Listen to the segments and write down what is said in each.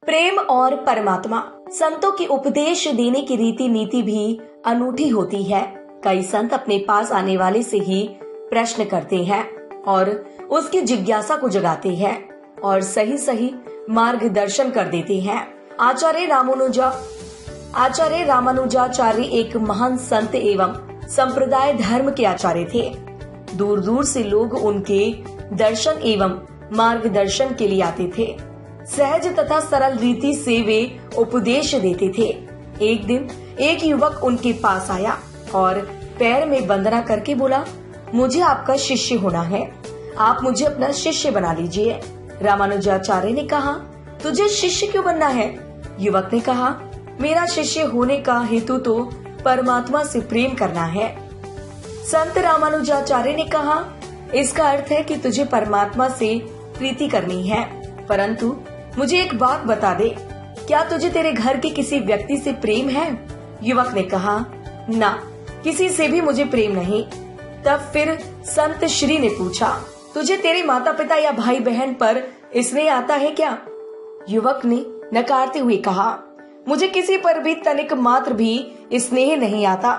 प्रेम और परमात्मा। संतों की उपदेश देने की रीति नीति भी अनूठी होती है। कई संत अपने पास आने वाले से ही प्रश्न करते हैं और उसकी जिज्ञासा को जगाते हैं और सही सही मार्गदर्शन कर देते हैं। आचार्य रामानुजाचार्य एक महान संत एवं संप्रदाय धर्म के आचार्य थे। दूर दूर से लोग उनके दर्शन एवं मार्गदर्शन के लिए आते थे। सहज तथा सरल रीति से वे उपदेश देते थे। एक दिन एक युवक उनके पास आया और पैर में वंदना करके बोला, मुझे आपका शिष्य होना है, आप मुझे अपना शिष्य बना लीजिए। रामानुजाचार्य ने कहा, तुझे शिष्य क्यों बनना है? युवक ने कहा, मेरा शिष्य होने का हेतु तो परमात्मा से प्रेम करना है। संत रामानुजाचार्य ने कहा, इसका अर्थ है कि तुझे परमात्मा से प्रीति करनी है, परंतु मुझे एक बात बता दे, क्या तुझे तेरे घर के किसी व्यक्ति से प्रेम है? युवक ने कहा, ना, किसी से भी मुझे प्रेम नहीं। तब फिर संत श्री ने पूछा, तुझे तेरे माता पिता या भाई बहन पर स्नेह आता है क्या? युवक ने नकारते हुए कहा, मुझे किसी पर भी तनिक मात्र भी स्नेह नहीं आता।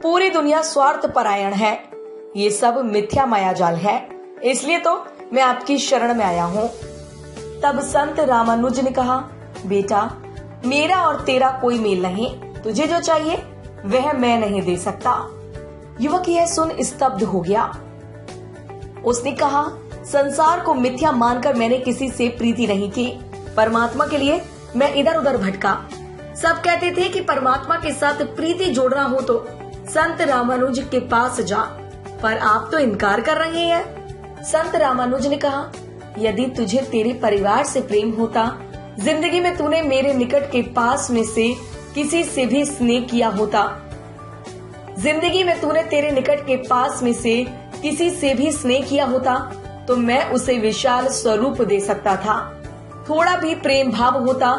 पूरी दुनिया स्वार्थ परायण है, ये सब मिथ्या मायाजाल है, इसलिए तो मैं आपकी शरण में आया हूँ। तब संत रामानुज ने कहा, बेटा, मेरा और तेरा कोई मेल नहीं, तुझे जो चाहिए वह मैं नहीं दे सकता। युवक यह सुन स्तब्ध हो गया। उसने कहा, संसार को मिथ्या मानकर मैंने किसी से प्रीति नहीं की, परमात्मा के लिए मैं इधर उधर भटका। सब कहते थे कि परमात्मा के साथ प्रीति जोड़ना हो तो संत रामानुज के पास जा, पर आप तो इनकार कर रहे हैं। संत रामानुज ने कहा, यदि तुझे तेरे परिवार से प्रेम होता, जिंदगी में तूने मेरे निकट के पास में से किसी से भी स्नेह किया होता। जिंदगी में तूने तेरे निकट के पास में से किसी से भी स्नेह किया होता तो मैं उसे विशाल स्वरूप दे सकता था। थोड़ा भी प्रेम भाव होता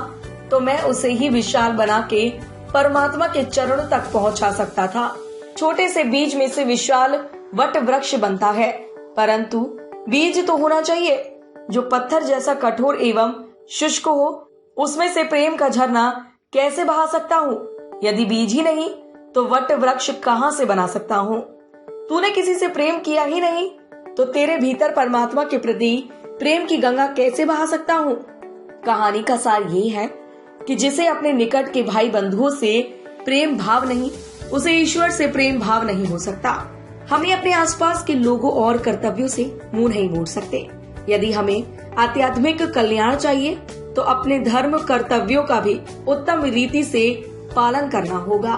तो मैं उसे ही विशाल बना के परमात्मा के चरणों तक पहुंचा सकता था। छोटे से बीज में से विशाल वट वृक्ष बनता है, परंतु बीज तो होना चाहिए जो पत्थर जैसा कठोर एवं शुष्क हो। उसमें से प्रेम का झरना कैसे बहा सकता हूँ? यदि बीज ही नहीं तो वट वृक्ष कहाँ से बना सकता हूँ? तूने किसी से प्रेम किया ही नहीं तो तेरे भीतर परमात्मा के प्रति प्रेम की गंगा कैसे बहा सकता हूँ? कहानी का सार ये है कि जिसे अपने निकट के भाई बंधुओं से प्रेम भाव नहीं, उसे ईश्वर से प्रेम भाव नहीं हो सकता। हमें अपने आसपास के लोगों और कर्तव्यों से मुंह नहीं मोड़ सकते। यदि हमें आध्यात्मिक कल्याण चाहिए तो अपने धर्म कर्तव्यों का भी उत्तम रीति से पालन करना होगा।